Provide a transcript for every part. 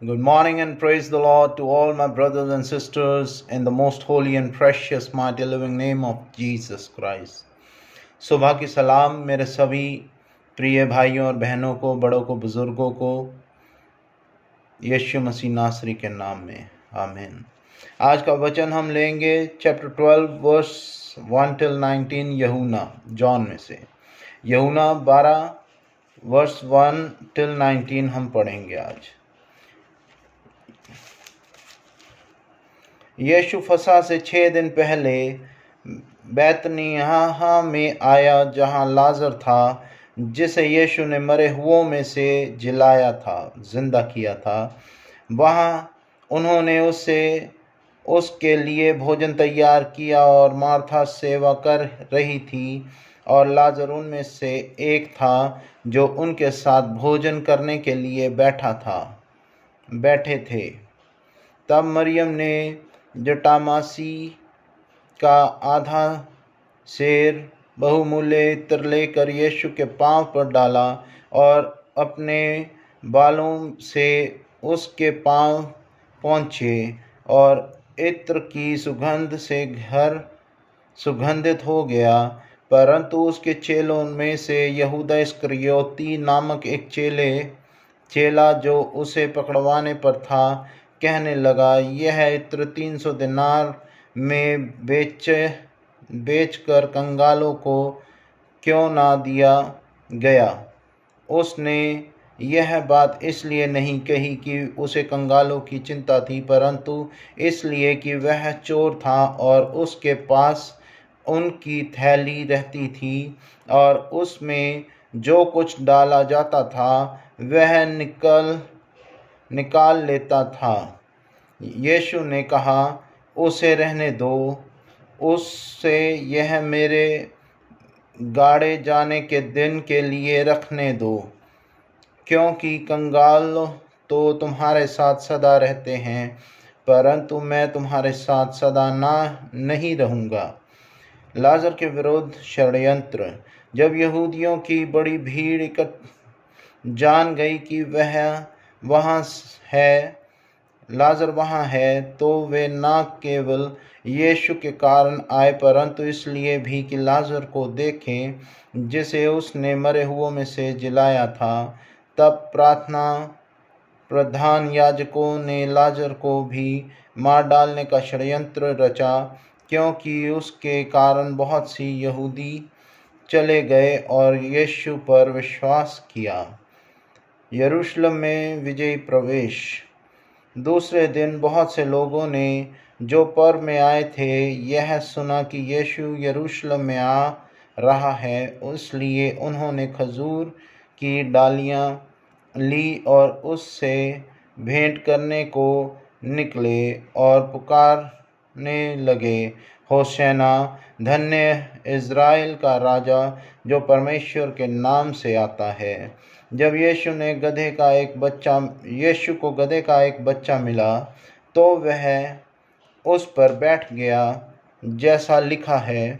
Good morning and praise the Lord to all my brothers and sisters in the most holy and precious mighty living name of Jesus Christ. सुबह की सलाम मेरे सभी प्रिय भाइयों और बहनों को, बड़ों को, बुजुर्गों को यीशु मसीह नासरी के नाम में आमीन। आज का वचन हम लेंगे चैप्टर 12 वर्स 1 till 19 यूहन्ना जॉन में से। यूहन्ना 12 वर्स 1 till 19 हम पढ़ेंगे आज। यीशु फसह से 6 दिन पहले बैतनिय्याह में आया, जहाँ लाजर था, जिसे यीशु ने मरे हुओं में से जिंदा किया था। वहाँ उन्होंने उसके लिए भोजन तैयार किया और मार्था सेवा कर रही थी और लाजर उनमें से एक था जो उनके साथ भोजन करने के लिए बैठे थे। तब मरियम ने जटामासी का आधा सेर बहुमूल्य इत्र लेकर यीशु के पांव पर डाला और अपने बालों से उसके पांव पोंछे, और इत्र की सुगंध से घर सुगंधित हो गया। परंतु उसके चेलों में से यहूदा इस्करियोती नामक एक चेला जो उसे पकड़वाने पर था, कहने लगा, यह इत्र 300 दिनार में बेचकर कंगालों को क्यों ना दिया गया। उसने यह बात इसलिए नहीं कही कि उसे कंगालों की चिंता थी, परंतु इसलिए कि वह चोर था और उसके पास उनकी थैली रहती थी और उसमें जो कुछ डाला जाता था वह निकाल लेता था। यीशु ने कहा, उसे रहने दो, उससे यह मेरे गाड़े जाने के दिन के लिए रखने दो, क्योंकि कंगाल तो तुम्हारे साथ सदा रहते हैं, परंतु मैं तुम्हारे साथ सदा नहीं रहूँगा। लाजर के विरुद्ध षड्यंत्र। जब यहूदियों की बड़ी भीड़ जान गई कि लाजर वहाँ है, तो वे न केवल यीशु के कारण आए, परंतु इसलिए भी कि लाजर को देखें जिसे उसने मरे हुओं में से जिलाया था। तब प्रधान याजकों ने लाजर को भी मार डालने का षड्यंत्र रचा, क्योंकि उसके कारण बहुत सी यहूदी चले गए और यीशु पर विश्वास किया। यरूशलेम में विजयी प्रवेश। दूसरे दिन बहुत से लोगों ने जो पर्व में आए थे यह सुना कि यीशु यरूशलेम में आ रहा है, इसलिए उन्होंने खजूर की डालियां ली और उससे भेंट करने को निकले और पुकारने लगे, होशाना, धन्य इज़राइल का राजा जो परमेश्वर के नाम से आता है। जब यीशु को गधे का एक बच्चा मिला, तो वह उस पर बैठ गया, जैसा लिखा है,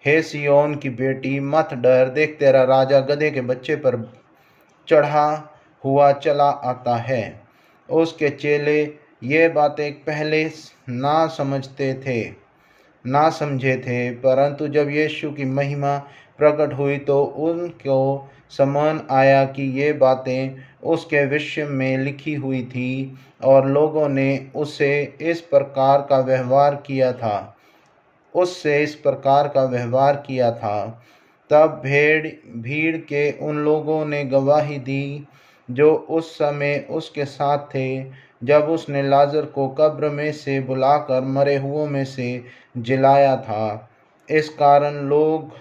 हे सिय्योन की बेटी, मत डर, देख तेरा राजा गधे के बच्चे पर चढ़ा हुआ चला आता है। उसके चेले ये बातें पहले ना समझे थे, परंतु जब यीशु की महिमा प्रकट हुई तो उनको समझ आया कि ये बातें उसके विषय में लिखी हुई थी और लोगों ने उससे इस प्रकार का व्यवहार किया था। तब भीड़ के उन लोगों ने गवाही दी जो उस समय उसके साथ थे, जब उसने लाजर को कब्र में से बुलाकर मरे हुओं में से जिलाया था। इस कारण लोग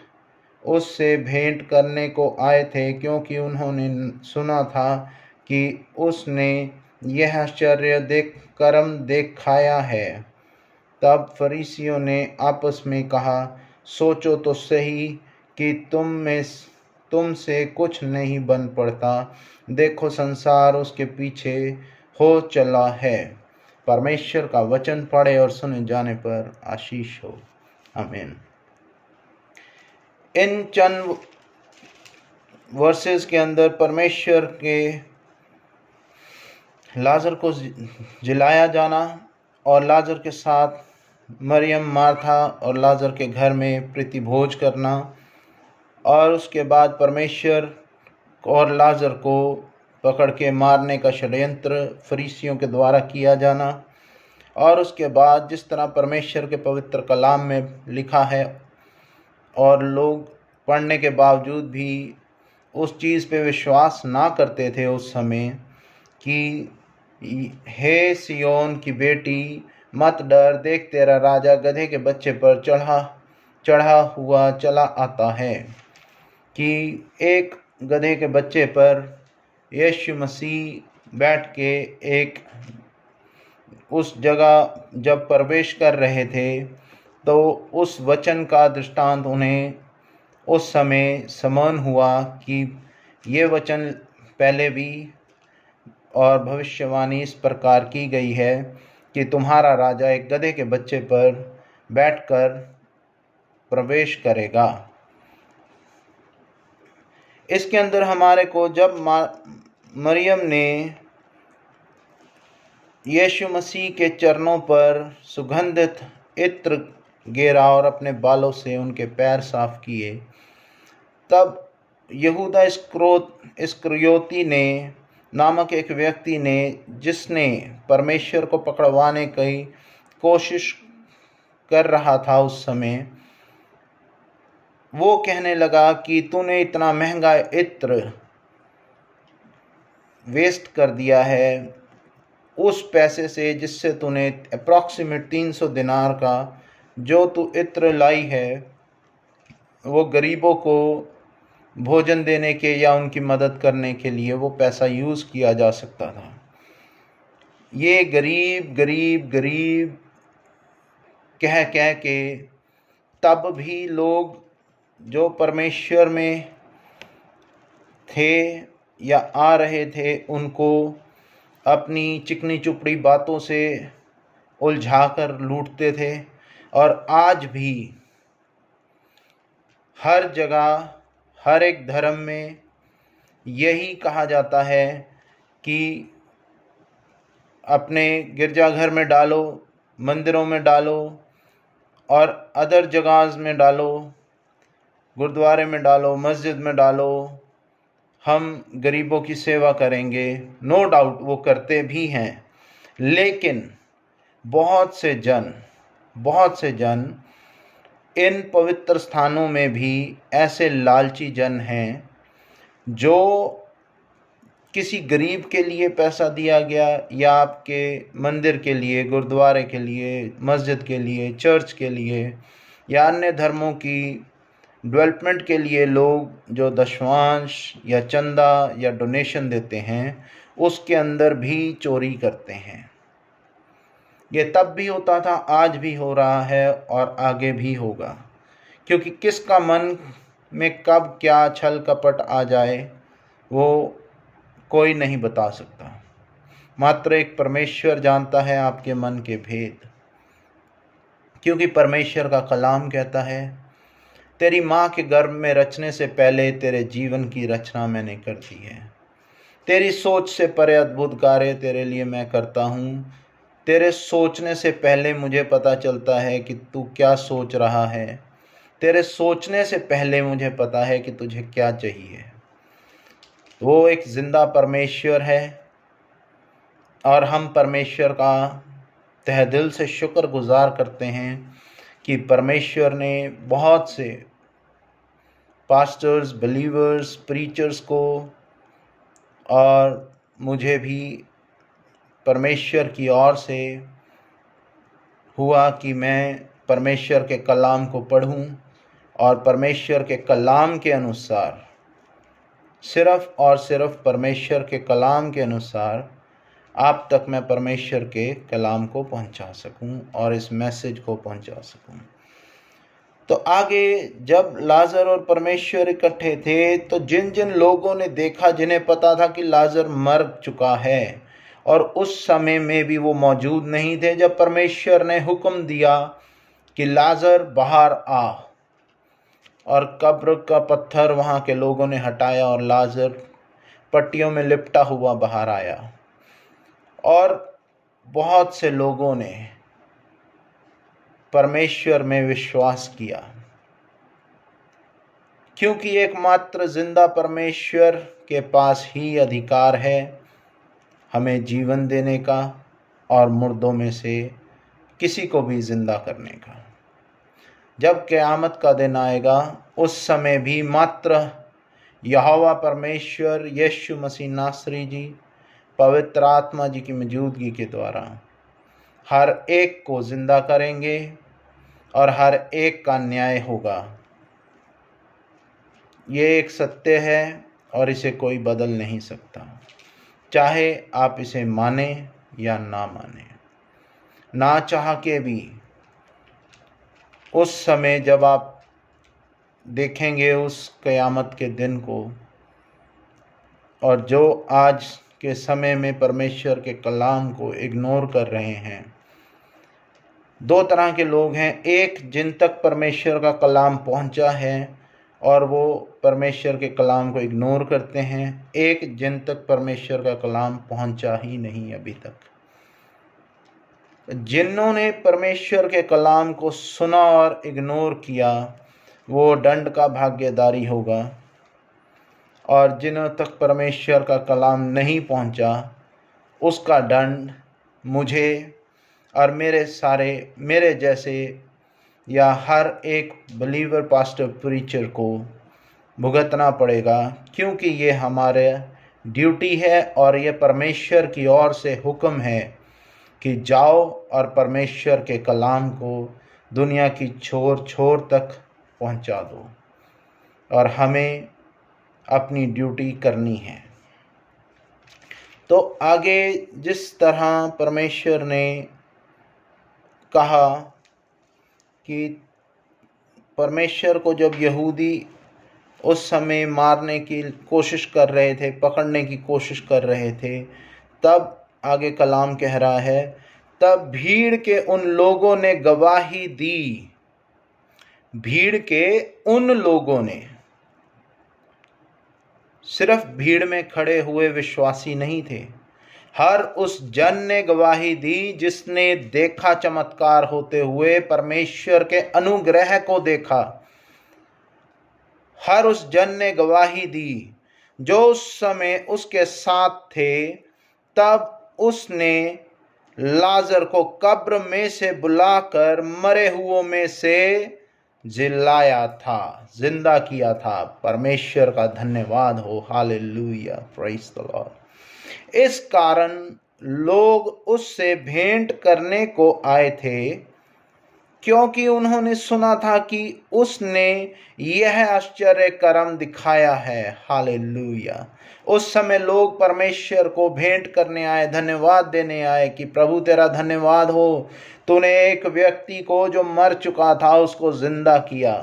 उससे भेंट करने को आए थे, क्योंकि उन्होंने सुना था कि उसने यह आश्चर्य कर्म दिखाया है। तब फरीसियों ने आपस में कहा, सोचो तो सही कि तुमसे कुछ नहीं बन पड़ता। देखो, संसार उसके पीछे हो चला है। परमेश्वर का वचन पढ़े और सुने जाने पर आशीष हो। आमीन। इन चंद वर्सेस के अंदर परमेश्वर के लाजर को जिलाया जाना और लाजर के साथ मरियम, मार्था और लाजर के घर में प्रीतिभोज करना, और उसके बाद परमेश्वर और लाजर को पकड़ के मारने का षड्यंत्र फरीसियों के द्वारा किया जाना, और उसके बाद जिस तरह परमेश्वर के पवित्र कलाम में लिखा है और लोग पढ़ने के बावजूद भी उस चीज़ पे विश्वास ना करते थे उस समय कि हे सियोन की बेटी मत डर, देख तेरा राजा गधे के बच्चे पर चढ़ा हुआ चला आता है, कि एक गधे के बच्चे पर यीशु मसीह बैठ के एक उस जगह जब प्रवेश कर रहे थे तो उस वचन का दृष्टांत उन्हें उस समय समझ हुआ कि ये वचन पहले भी और भविष्यवाणी इस प्रकार की गई है कि तुम्हारा राजा एक गधे के बच्चे पर बैठकर प्रवेश करेगा। इसके अंदर हमारे को जब मरियम ने यीशु मसीह के चरणों पर सुगंधित इत्र गेरा और अपने बालों से उनके पैर साफ किए, तब यहूदा इस्करियोती ने नामक एक व्यक्ति ने, जिसने परमेश्वर को पकड़वाने की कोशिश कर रहा था उस समय, वो कहने लगा कि तूने इतना महंगा इत्र वेस्ट कर दिया है उस पैसे से जिससे तूने अप्रॉक्सीमेट 300 दिनार का जो तू इत्र लाई है वो गरीबों को भोजन देने के या उनकी मदद करने के लिए वो पैसा यूज़ किया जा सकता था। ये गरीब गरीब गरीब कह कह के तब भी लोग जो परमेश्वर में थे या आ रहे थे उनको अपनी चिकनी चुपड़ी बातों से उलझाकर लूटते थे। और आज भी हर जगह हर एक धर्म में यही कहा जाता है कि अपने गिरजाघर में डालो, मंदिरों में डालो और अदर जगह में डालो, गुरुद्वारे में डालो, मस्जिद में डालो, हम गरीबों की सेवा करेंगे। नो डाउट वो करते भी हैं, लेकिन बहुत से जन इन पवित्र स्थानों में भी ऐसे लालची जन हैं जो किसी गरीब के लिए पैसा दिया गया या आपके मंदिर के लिए, गुरुद्वारे के लिए, मस्जिद के लिए, चर्च के लिए या अन्य धर्मों की डेवलपमेंट के लिए लोग जो दशवांश या चंदा या डोनेशन देते हैं उसके अंदर भी चोरी करते हैं। ये तब भी होता था, आज भी हो रहा है और आगे भी होगा, क्योंकि किसका मन में कब क्या छल कपट आ जाए वो कोई नहीं बता सकता। मात्र एक परमेश्वर जानता है आपके मन के भेद, क्योंकि परमेश्वर का कलाम कहता है तेरी माँ के गर्भ में रचने से पहले तेरे जीवन की रचना मैंने कर दी है। तेरी सोच से परे अद्भुत कार्य तेरे लिए मैं करता हूँ। तेरे सोचने से पहले मुझे पता चलता है कि तू क्या सोच रहा है। तेरे सोचने से पहले मुझे पता है कि तुझे क्या चाहिए। वो एक जिंदा परमेश्वर है और हम परमेश्वर का तहे दिल से शुक्रगुजार करते हैं कि परमेश्वर ने बहुत से पास्टर्स, बिलीवर्स, प्रीचर्स को और मुझे भी परमेश्वर की ओर से हुआ कि मैं परमेश्वर के कलाम को पढूं और परमेश्वर के कलाम के अनुसार, सिर्फ और सिर्फ परमेश्वर के कलाम के अनुसार आप तक मैं परमेश्वर के कलाम को पहुंचा सकूं और इस मैसेज को पहुंचा सकूं। तो आगे जब लाजर और परमेश्वर इकट्ठे थे तो जिन जिन लोगों ने देखा, जिन्हें पता था कि लाजर मर चुका है और उस समय में भी वो मौजूद नहीं थे जब परमेश्वर ने हुक्म दिया कि लाजर बाहर आ, और कब्र का पत्थर वहाँ के लोगों ने हटाया और लाजर पट्टियों में लिपटा हुआ बाहर आया। और बहुत से लोगों ने परमेश्वर में विश्वास किया, क्योंकि एकमात्र जिंदा परमेश्वर के पास ही अधिकार है हमें जीवन देने का और मुर्दों में से किसी को भी जिंदा करने का। जब क़यामत का दिन आएगा उस समय भी मात्र यहोवा परमेश्वर यीशु मसीह नासरी जी पवित्र आत्मा जी की मौजूदगी के द्वारा हर एक को जिंदा करेंगे और हर एक का न्याय होगा। ये एक सत्य है और इसे कोई बदल नहीं सकता, चाहे आप इसे माने या ना माने। ना चाह के भी उस समय जब आप देखेंगे उस क़यामत के दिन को, और जो आज के समय में परमेश्वर के कलाम को इग्नोर कर रहे हैं, दो तरह के लोग हैं। एक जिन तक परमेश्वर का कलाम पहुंचा है और वो परमेश्वर के कलाम को इग्नोर करते हैं। एक जिन तक परमेश्वर का कलाम पहुंचा ही नहीं अभी तक। जिन्होंने परमेश्वर के कलाम को सुना और इग्नोर किया वो दंड का भागीदारी होगा, और जिन्हों तक परमेश्वर का कलाम नहीं पहुंचा उसका दंड मुझे और मेरे जैसे या हर एक बिलीवर पास्टर प्रीचर को भुगतना पड़ेगा, क्योंकि ये हमारे ड्यूटी है और ये परमेश्वर की ओर से हुक्म है कि जाओ और परमेश्वर के कलाम को दुनिया की छोर छोर तक पहुंचा दो, और हमें अपनी ड्यूटी करनी है। तो आगे जिस तरह परमेश्वर ने कहा कि परमेश्वर को जब यहूदी उस समय मारने की कोशिश कर रहे थे, पकड़ने की कोशिश कर रहे थे, तब आगे कलाम कह रहा है, तब भीड़ के उन लोगों ने गवाही दी। भीड़ के उन लोगों ने, सिर्फ भीड़ में खड़े हुए विश्वासी नहीं थे, हर उस जन ने गवाही दी जिसने देखा चमत्कार होते हुए, परमेश्वर के अनुग्रह को देखा। हर उस जन ने गवाही दी जो उस समय उसके साथ थे। तब उसने लाजर को कब्र में से बुलाकर मरे हुओं में से जिलाया था, जिंदा किया था। परमेश्वर का धन्यवाद हो, हालेलुया, प्रेज द लॉर्ड। इस कारण लोग उससे भेंट करने को आए थे, क्योंकि उन्होंने सुना था कि उसने यह आश्चर्य कर्म दिखाया है। हालेलुया। उस समय लोग परमेश्वर को भेंट करने आए, धन्यवाद देने आए कि प्रभु तेरा धन्यवाद हो, तूने एक व्यक्ति को जो मर चुका था उसको जिंदा किया।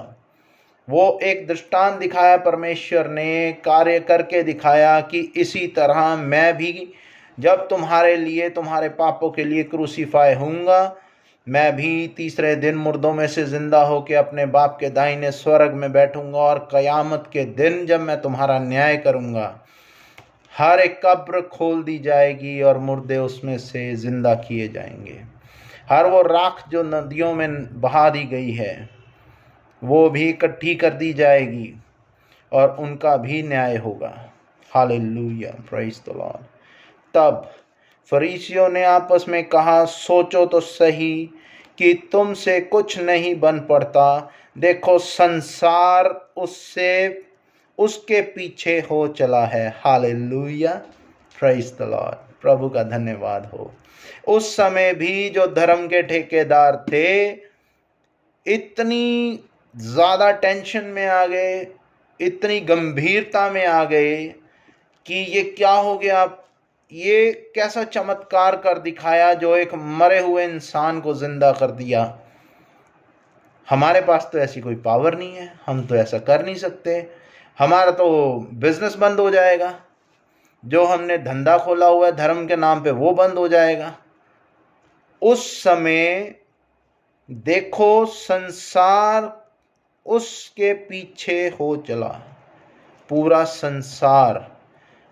वो एक दृष्टांत दिखाया, परमेश्वर ने कार्य करके दिखाया कि इसी तरह मैं भी जब तुम्हारे लिए, तुम्हारे पापों के लिए क्रूसीफाई होऊंगा, मैं भी तीसरे दिन मुर्दों में से जिंदा होकर अपने बाप के दाहिने स्वर्ग में बैठूंगा, और कयामत के दिन जब मैं तुम्हारा न्याय करूंगा, हर एक कब्र खोल दी जाएगी और मुर्दे उसमें से जिंदा किए जाएंगे। हर वो राख जो नदियों में बहा दी गई है वो भी इकट्ठी कर दी जाएगी और उनका भी न्याय होगा। Hallelujah, praise the Lord. तब फरीसियों ने आपस में कहा, सोचो तो सही कि तुमसे कुछ नहीं बन पड़ता। देखो संसार उसके पीछे हो चला है। हालेलुया, प्रेज द लॉर्ड, प्रभु का धन्यवाद हो। उस समय भी जो धर्म के ठेकेदार थे इतनी ज़्यादा टेंशन में आ गए, इतनी गंभीरता में आ गए कि ये क्या हो गया, ये कैसा चमत्कार कर दिखाया जो एक मरे हुए इंसान को जिंदा कर दिया। हमारे पास तो ऐसी कोई पावर नहीं है, हम तो ऐसा कर नहीं सकते, हमारा तो बिजनेस बंद हो जाएगा, जो हमने धंधा खोला हुआ है धर्म के नाम पे वो बंद हो जाएगा। उस समय देखो संसार उसके पीछे हो चला, पूरा संसार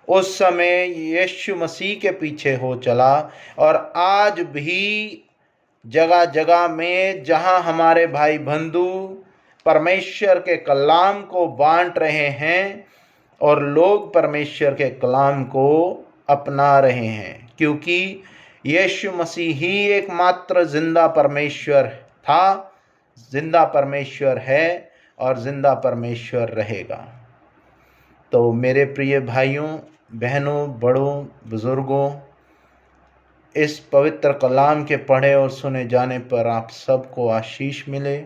उस समय यीशु मसीह के पीछे हो चला, और आज भी जगह जगह में जहां हमारे भाई बंधु परमेश्वर के कलाम को बांट रहे हैं और लोग परमेश्वर के कलाम को अपना रहे हैं, क्योंकि यीशु मसीह ही एकमात्र जिंदा परमेश्वर था, जिंदा परमेश्वर है और जिंदा परमेश्वर रहेगा। तो मेरे प्रिय भाइयों, बहनों, बड़ों, बुजुर्गों, इस पवित्र कलाम के पढ़े और सुने जाने पर आप सबको आशीष मिले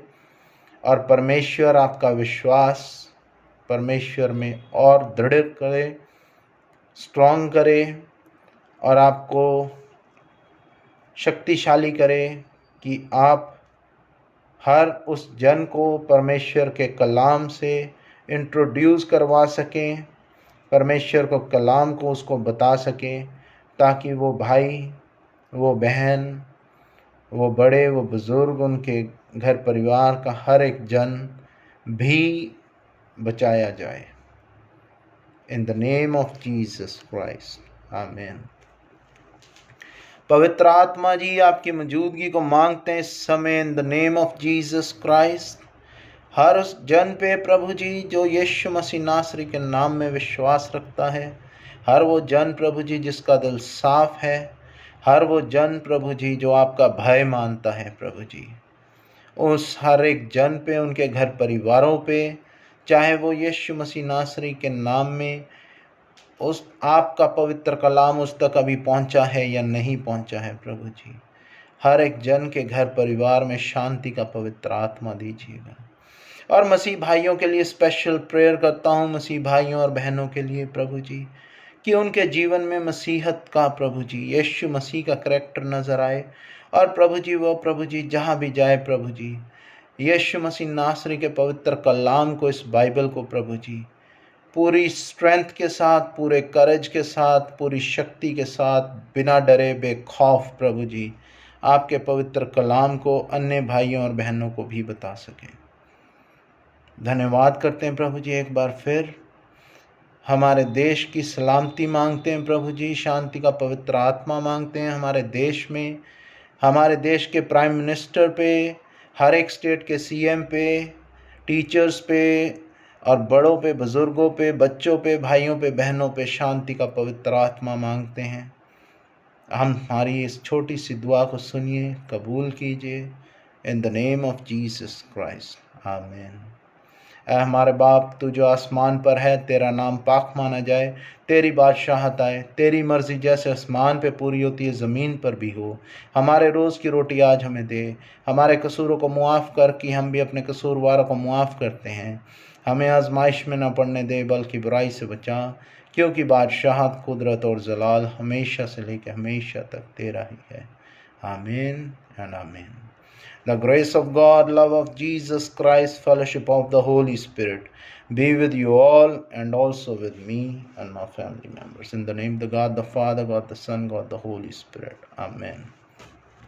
और परमेश्वर आपका विश्वास परमेश्वर में और दृढ़ करे, स्ट्रॉन्ग करे, और आपको शक्तिशाली करे कि आप हर उस जन को परमेश्वर के कलाम से इंट्रोड्यूस करवा सकें, परमेश्वर को कलाम को उसको बता सकें, ताकि वो भाई, वो बहन, वो बड़े, वो बुज़ुर्ग, उनके घर परिवार का हर एक जन भी बचाया जाए। इन the name of Jesus Christ, आमीन। पवित्र आत्मा जी, आपकी मौजूदगी को मांगते हैं इस समय in the name of Jesus Christ. हर उस जन पे प्रभु जी जो यीशु मसीह नासरी के नाम में विश्वास रखता है, हर वो जन प्रभु जी जिसका दिल साफ है, हर वो जन प्रभु जी जो आपका भय मानता है प्रभु जी, उस हर एक जन पे, उनके घर परिवारों पे, चाहे वो यीशु मसीह नासरी के नाम में उस आपका पवित्र कलाम उस तक अभी पहुंचा है या नहीं पहुंचा है प्रभु जी, हर एक जन के घर परिवार में शांति का पवित्र आत्मा दीजिएगा। और मसीह भाइयों के लिए स्पेशल प्रेयर करता हूँ, मसीह भाइयों और बहनों के लिए प्रभु जी, कि उनके जीवन में मसीहत का प्रभु जी, यीशु मसीह का करैक्टर नज़र आए, और प्रभु जी वो प्रभु जी जहाँ भी जाए प्रभु जी, यीशु मसीह नासरी के पवित्र कलाम को, इस बाइबल को प्रभु जी पूरी स्ट्रेंथ के साथ, पूरे करेज के साथ, पूरी शक्ति के साथ, बिना डरे बेखौफ प्रभु जी आपके पवित्र कलाम को अन्य भाइयों और बहनों को भी बता सकें। धन्यवाद करते हैं प्रभु जी, एक बार फिर हमारे देश की सलामती मांगते हैं प्रभु जी, शांति का पवित्र आत्मा मांगते हैं हमारे देश में, हमारे देश के प्राइम मिनिस्टर पे, हर एक स्टेट के सीएम पे, टीचर्स पे और बड़ों पे, बुज़ुर्गों पे, बच्चों पे, भाइयों पे, बहनों पे शांति का पवित्र आत्मा मांगते हैं। हम हमारी इस छोटी सी दुआ को सुनिए, कबूल कीजिए इन the name of Jesus Christ, आमीन। ऐ हमारे बाप, तू जो आसमान पर है, तेरा नाम पाक माना जाए, तेरी बादशाहत आए, तेरी मर्ज़ी जैसे आसमान पे पूरी होती है ज़मीन पर भी हो। हमारे रोज़ की रोटी आज हमें दे, हमारे कसूरों को मुआफ़ कर कि हम भी अपने कसूरवारों को मुआफ़ करते हैं। हमें आजमाइश में न पड़ने दे, बल्कि बुराई से बचा, क्योंकि बादशाहत, कुदरत और जलाल हमेशा से लेकर हमेशा तक तेरा ही है। आमीन एंड आमीन। The grace of God, love of Jesus Christ, fellowship of the Holy Spirit be with you all and also with me and my family members. In the name of the God the Father, God the Son, God the Holy Spirit. Amen.